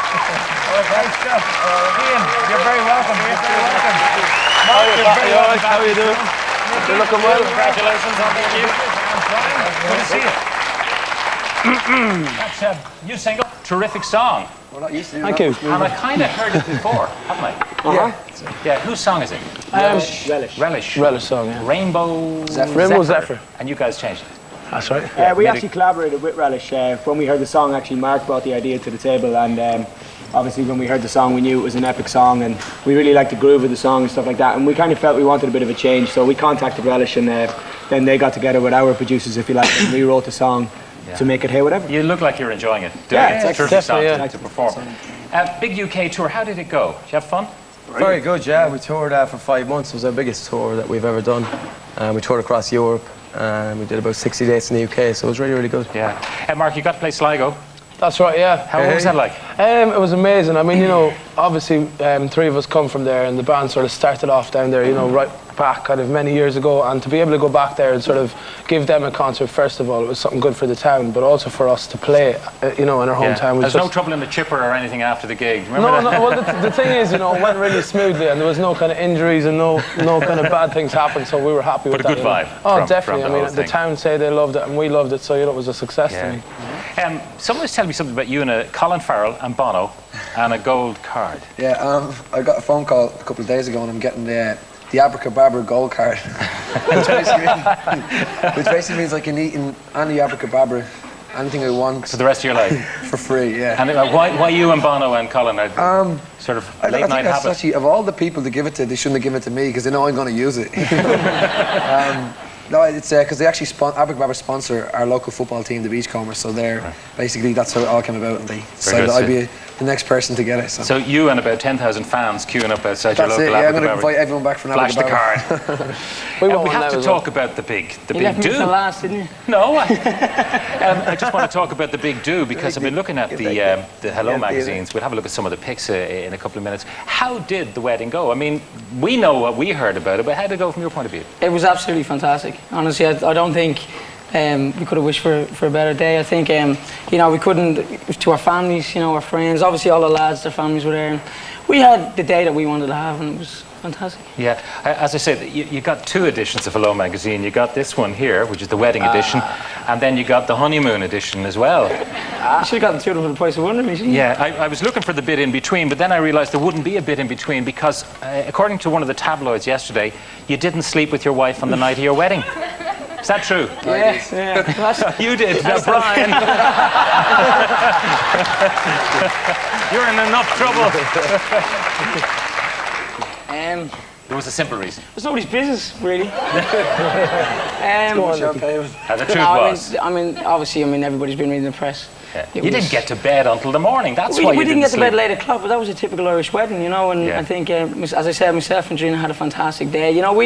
Great stuff. Ian, you're very welcome. You're very welcome. Mark, you're very welcome. How are you doing? You're looking well. Congratulations on the achievement. I'm fine. Good to see you. That's a new single. Terrific song. Well, not used to. Thank you. And I kind of heard it before, haven't I? Yeah. Whose song is it? Relish song, yeah. Rainbow Zephyr. And you guys changed it. That's right. We actually collaborated with Relish. When we heard the song, actually Mark brought the idea to the table, and obviously when we heard the song we knew it was an epic song, and we really liked the groove of the song and stuff like that, and we kind of felt we wanted a bit of a change, so we contacted Relish, and then they got together with our producers, if you like, and rewrote the song to make it hey whatever. You look like you're enjoying it. Yeah, it's a terrific song definitely, to perform. Big UK tour, how did it go? Did you have fun? Very good, yeah. We toured for 5 months. It was our biggest tour that we've ever done. We toured across Europe, and we did about 60 dates in the UK, so it was really, really good. Yeah. Mark, you got to play Sligo. That's right, yeah. What was that like? It was amazing. I mean, you know, obviously 3 of us come from there, and the band sort of started off down there, you know, right back kind of many years ago, and to be able to go back there and sort of give them a concert, first of all, it was something good for the town, but also for us to play, you know, in our hometown. There's no trouble in the chipper or anything after the gig. Remember that? Well, the thing is, you know, it went really smoothly, and there was no kind of injuries and no kind of bad things happened, so we were happy with that. But a good vibe. Oh, definitely. I mean, the town say they loved it, and we loved it, so, you know, it was a success to me. Someone was telling me something about you and Colin Farrell and Bono and a gold card. Yeah, I got a phone call a couple of days ago, and I'm getting the Abracadabra gold card, which basically means I can eat any Abracadabra, anything I want for the rest of your life for free. Yeah. And why you and Bono and Colin are sort of late night habits? Actually, of all the people to give it to, they shouldn't have given it to me because they know I'm going to use it. No, it's because they actually Abracadabra sponsor our local football team, the Beachcombers. So basically that's how it all came about, and they decided I'd be the next person to get it. So you and about 10,000 fans queuing up outside your local Abracadabra. I'm going to invite everyone back for an Flash the card. We have to talk about the big do. You left me for last, didn't you? No, I just want to talk about the big do because I've been looking at the Hello magazines. We'll have a look at some of the pics in a couple of minutes. How did the wedding go? I mean, we know what we heard about it, but how did it go from your point of view? It was absolutely fantastic. Honestly, I don't think we could have wished for a better day. I think, you know, we couldn't, to our families, you know, our friends, obviously all the lads, their families were there. And we had the day that we wanted to have, and it was fantastic. Yeah, as I said, you got 2 editions of Hello magazine. You got this one here, which is the wedding edition, and then you got the honeymoon edition as well. You should have gotten 2 of them for the price of one, shouldn't you? Yeah, I was looking for the bit in between, but then I realised there wouldn't be a bit in between because, according to one of the tabloids yesterday, you didn't sleep with your wife on the night of your wedding. Is that true? Yes, yeah. You did, Brian. You're in enough trouble. There was a simple reason. It's nobody's business, really. The truth was. I mean, obviously, everybody's been reading the press. Yeah. You didn't get to bed until the morning. That's why you didn't get to sleep. bed at 8 o'clock, but that was a typical Irish wedding, you know. And I think, as I said, myself and Gina had a fantastic day. You know, we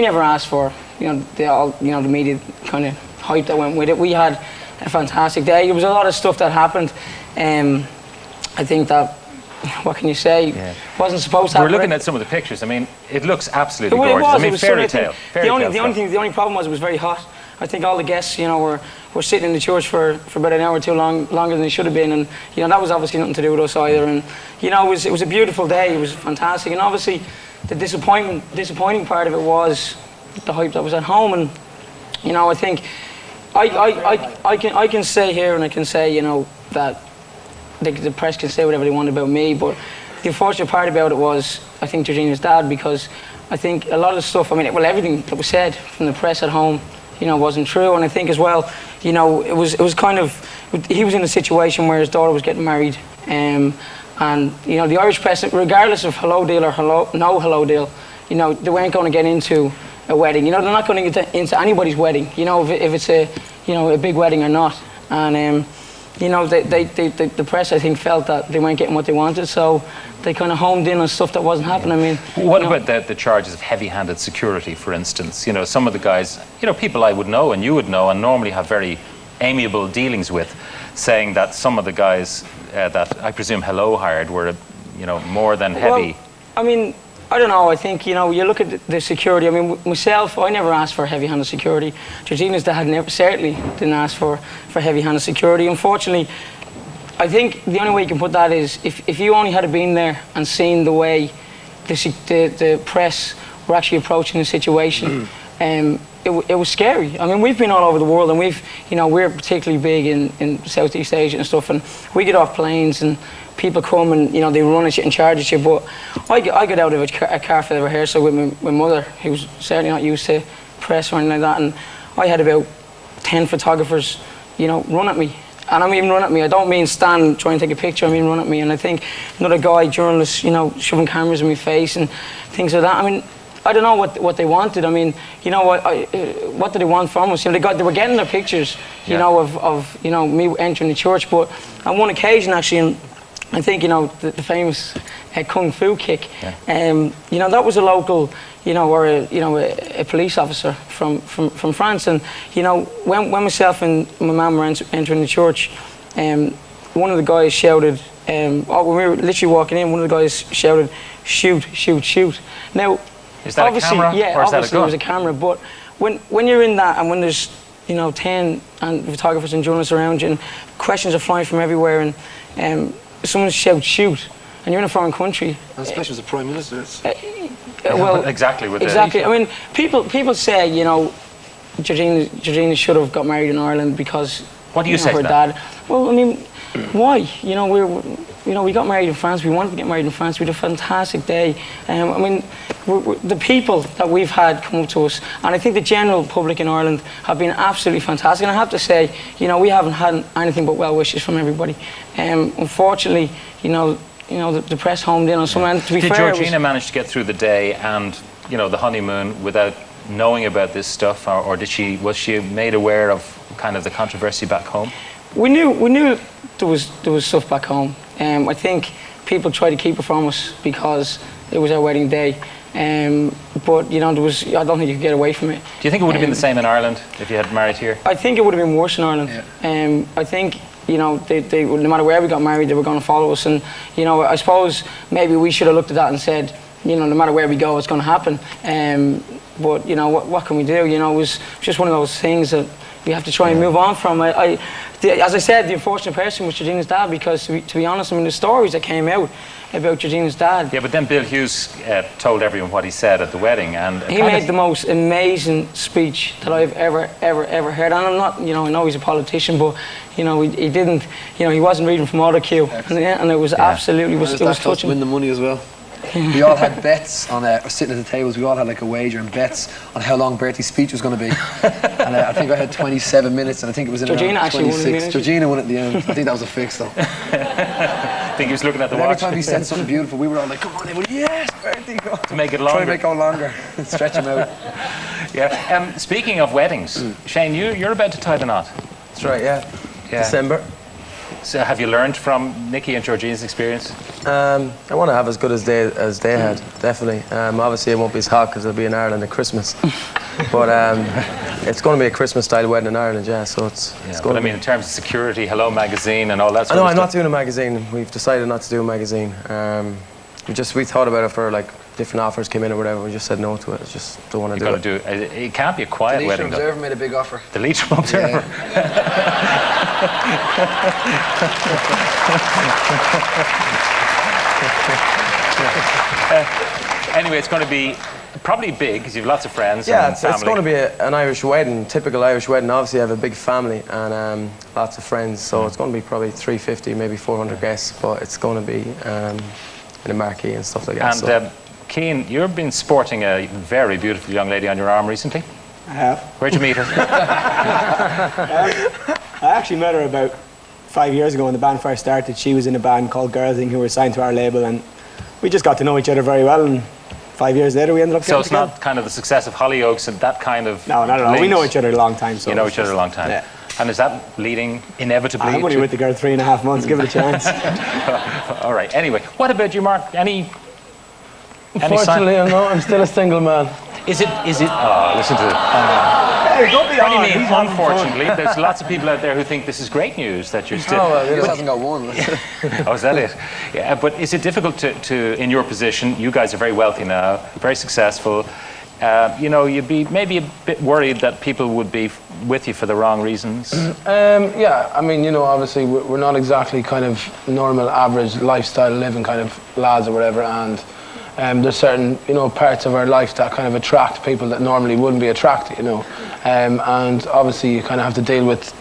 never asked for, you know, the media kind of hype that went with it. We had a fantastic day. There was a lot of stuff that happened. I think that, what can you say? Yeah. Wasn't supposed to happen. We're looking at some of the pictures. I mean, it looks absolutely gorgeous. I mean, fairy tale. The only problem was it was very hot. I think all the guests, you know, were sitting in the church for about an hour or two longer than they should have been, and you know that was obviously nothing to do with us either. And you know, it was a beautiful day. It was fantastic, and obviously the disappointing part of it was the hype that was at home. And you know, I think I can say here, and I can say, you know, that the press can say whatever they want about me, but the unfortunate part about it was I think Georgina's dad, because I think a lot of the stuff, everything that was said from the press at home, you know, wasn't true. And I think as well, you know, it was kind of, he was in a situation where his daughter was getting married, and you know, the Irish press, regardless of hello deal or no hello deal, you know, they weren't going to get into a wedding. You know, they're not going to get into anybody's wedding, you know, if it's a, you know, a big wedding or not. And you know, the press, I think, felt that they weren't getting what they wanted, so they kind of homed in on stuff that wasn't happening. What about the charges of heavy-handed security, for instance? You know, some of the guys, you know, people I would know and you would know and normally have very amiable dealings with, saying that some of the guys that I presume Hello hired were, you know, more than heavy. Well, I don't know. I think, you know, you look at the security. Myself, I never asked for heavy-handed security. Georgina's dad certainly didn't ask for heavy-handed security. Unfortunately, I think the only way you can put that is if you only had been there and seen the way the press were actually approaching the situation, it was scary. I mean, we've been all over the world, and we're particularly big in Southeast Asia and stuff, and we get off planes and people come and they run at you and charge at you. But I got out of a car for the rehearsal with my mother, who was certainly not used to press or anything like that, and I had about 10 photographers, run at me. And I mean run at me, I don't mean stand, try and take a picture, I mean run at me. And I think another guy, journalist, shoving cameras in my face and things like that. I mean, I don't know what they wanted. I mean, what did they want from us? They were getting their pictures, of me entering the church. But on one occasion, actually, and I think the famous kung fu kick, that was a local, or a police officer from France. And when myself and my mum were entering the church, one of the guys shouted, when we were literally walking in, one of the guys shouted, "Shoot, shoot, shoot." Now, is that a camera? Yeah, or is obviously that a gun? it was a camera. But when you're in that, and when there's 10 and photographers and journalists around you, and questions are flying from everywhere, and someone shouts "shoot," and you're in a foreign country, and especially as a prime minister. Well, exactly. I mean, people say Georgina should have got married in Ireland because what do you say her to that? dad. Well, I mean, why? We got married in France. We wanted to get married in France. We had a fantastic day. I mean, the people that we've had come up to us, and I think the general public in Ireland have been absolutely fantastic. And I have to say, we haven't had anything but well wishes from everybody. Unfortunately, the press homed in on someone. And to be Did fair, Georgina manage to get through the day and the honeymoon without knowing about this stuff, or was she made aware of kind of the controversy back home? We knew there was stuff back home. I think people tried to keep it from us because it was our wedding day. But I don't think you could get away from it. Do you think it would have been the same in Ireland if you had married here? I think it would have been worse in Ireland. Yeah. I think they no matter where we got married, they were going to follow us. And I suppose maybe we should have looked at that and said, no matter where we go, it's going to happen. But what can we do? It was just one of those things that we have to try and move on from. As I said, the unfortunate person was Georgina's dad, because to be honest, I mean, the stories that came out about Georgina's dad. Yeah, but then Bill Hughes told everyone what he said at the wedding, and he made the most amazing speech that I've ever heard. And I'm not, I know he's a politician, but he didn't, he wasn't reading from auto-cue, and it was absolutely it was touching. Win the money as well. We all had bets on sitting at the tables. We all had like a wager and bets on how long Bertie's speech was going to be. And I think I had 27 minutes, and I think it was in Georgina around 26. Georgina won at the end. I think that was a fix, though. I think he was looking at the watch. Every time he said something beautiful, we were all like, "Come on, everyone, yes, Bertie, go." To make it longer. Try and make it go longer. Stretch him out. Yeah. Speaking of weddings, Shane, you're about to tie the knot. That's right. Yeah. December. So have you learned from Nicky and Georgina's experience? I want to have as good as they had, definitely. Obviously, it won't be as hot because it'll be in Ireland at Christmas. But it's going to be a Christmas-style wedding in Ireland, yeah. So it's going. But I mean, in terms of security, Hello Magazine, and all that. I'm not doing a magazine. We've decided not to do a magazine. We thought about it for like different offers came in or whatever. We just said no to it. Just don't want to do it. It can't be a quiet The wedding. Leitrim Observer made a big offer. The Leitrim Observer. Anyway, it's going to be probably big because you have lots of friends. Yeah, and family. it's going to be an Irish wedding, typical Irish wedding. Obviously, I have a big family and lots of friends, so it's going to be probably 350, maybe 400 guests. But it's going to be in a marquee and stuff like that. And Cian, you've been sporting a very beautiful young lady on your arm recently. I have. Where'd you meet her? I actually met her about 5 years ago when the band first started. She was in a band called Girlsing who were signed to our label, and we just got to know each other very well, and 5 years later we ended up So getting it's together. not kind of the success of Hollyoaks and that kind of No, not at all. We links. know each other a long time. So You know each other a long time. Yeah. And is that leading inevitably I'm only to... with the girl 3.5 months. Give it a chance. All right. Anyway, what about you, Mark? Any Unfortunately, I'm still a single man. Is it? Oh, listen to it. Hey, don't be What do you on. mean, He's having fun. unfortunately? There's lots of people out there who think this is great news, that you're still... Oh, well, He just hasn't got one. Oh, is that it? Yeah, but is it difficult to in your position, you guys are very wealthy now, very successful, you know, you'd be maybe a bit worried that people would be with you for the wrong reasons. Yeah, I mean, you know, obviously we're not exactly kind of normal, average lifestyle living kind of lads or whatever, and there's certain, you know, parts of our life that kind of attract people that normally wouldn't be attracted, you know. And obviously you kind of have to deal with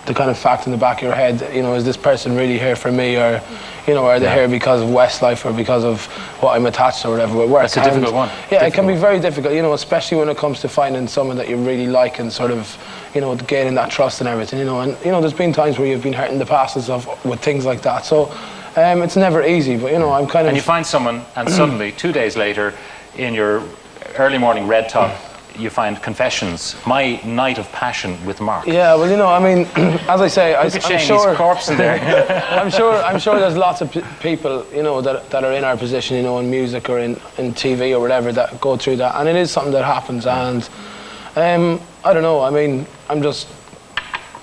the kind of fact in the back of your head, you know, is this person really here for me, or, you know, are they here because of Westlife or because of what I'm attached to or whatever with work? That's a difficult one. Yeah, it can be very difficult, you know, especially when it comes to finding someone that you really like and sort of, you know, gaining that trust and everything, you know. And, you know, there's been times where you've been hurt in the past and stuff with things like that. So it's never easy, but, you know, I'm kind of... And you find someone, and suddenly, 2 days later, in your early morning red top, you find Confessions, my night of passion with Mark. Yeah, well, you know, I mean, as I say, I'm sure his corpse in there. I'm sure there's lots of people, you know, that are in our position, you know, in music or in TV or whatever, that go through that, and it is something that happens. And I don't know. I mean,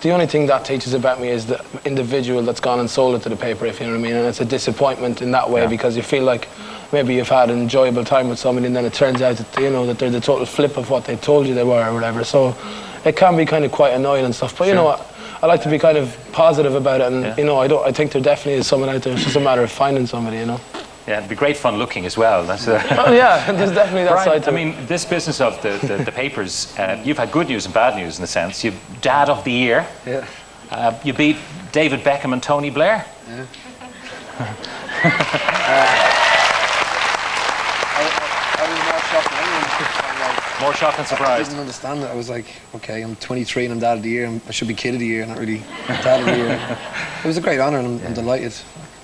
the only thing that teaches about me is the individual that's gone and sold it to the paper, if you know what I mean. And it's a disappointment in that way, because you feel like maybe you've had an enjoyable time with somebody and then it turns out that, you know, that they're the total flip of what they told you they were or whatever. So it can be kind of quite annoying and stuff. But you know what? I like to be kind of positive about it, and you know, I think there definitely is someone out there. It's just a matter of finding somebody, you know. Yeah, it'd be great fun looking as well. That's oh yeah, there's definitely that Brian, side to it. I mean, this business of the papers, you've had good news and bad news in a sense. You've Dad of the Year. Yeah. You beat David Beckham and Tony Blair. Yeah. I was more shocked than anyone. More shocked and I surprised. didn't understand it. I was like, okay, I'm 23 and I'm Dad of the Year. I should be Kid of the Year, not really Dad of the Year. It was a great honour, and I'm delighted.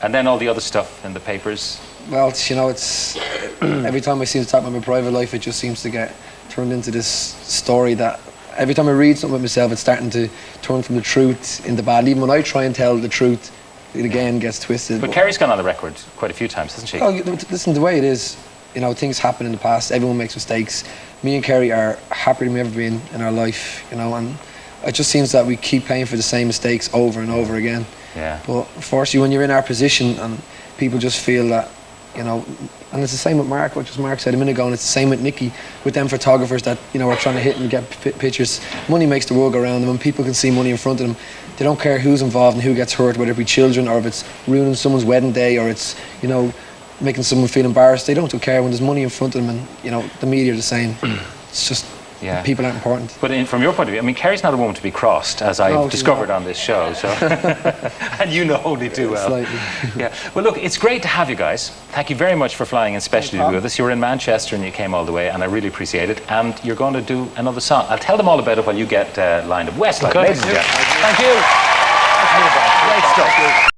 And then all the other stuff in the papers. Well, you know, it's every time I seem to talk about my private life, it just seems to get turned into this story that every time I read something about myself, it's starting to turn from the truth into bad. Even when I try and tell the truth, it again gets twisted. But Kerry's gone on the record quite a few times, hasn't she? Oh, listen, the way it is, you know, things happen in the past. Everyone makes mistakes. Me and Kerry are happier than we've ever been in our life, you know, and it just seems that we keep paying for the same mistakes over and over again. Yeah. But unfortunately, when you're in our position and people just feel that, you know, and it's the same with Mark, what just Mark said a minute ago, and it's the same with Nicky, with them photographers that, you know, are trying to hit and get pictures. Money makes the world go round, and when people can see money in front of them, they don't care who's involved and who gets hurt, whether it be children or if it's ruining someone's wedding day or it's, you know, making someone feel embarrassed. They don't care when there's money in front of them, and, you know, the media are the same. It's just... Yeah. People aren't important. But from your point of view, I mean, Kerry's not a woman to be crossed, as I've discovered on this show. So, and you know only too well. Slightly. Yeah. Well, look, it's great to have you guys. Thank you very much for flying in specially with us. You were in Manchester and you came all the way, and I really appreciate it. And you're going to do another song. I'll tell them all about it while you get lined up. Westlife, ladies and gentlemen. Thank you. Great stuff.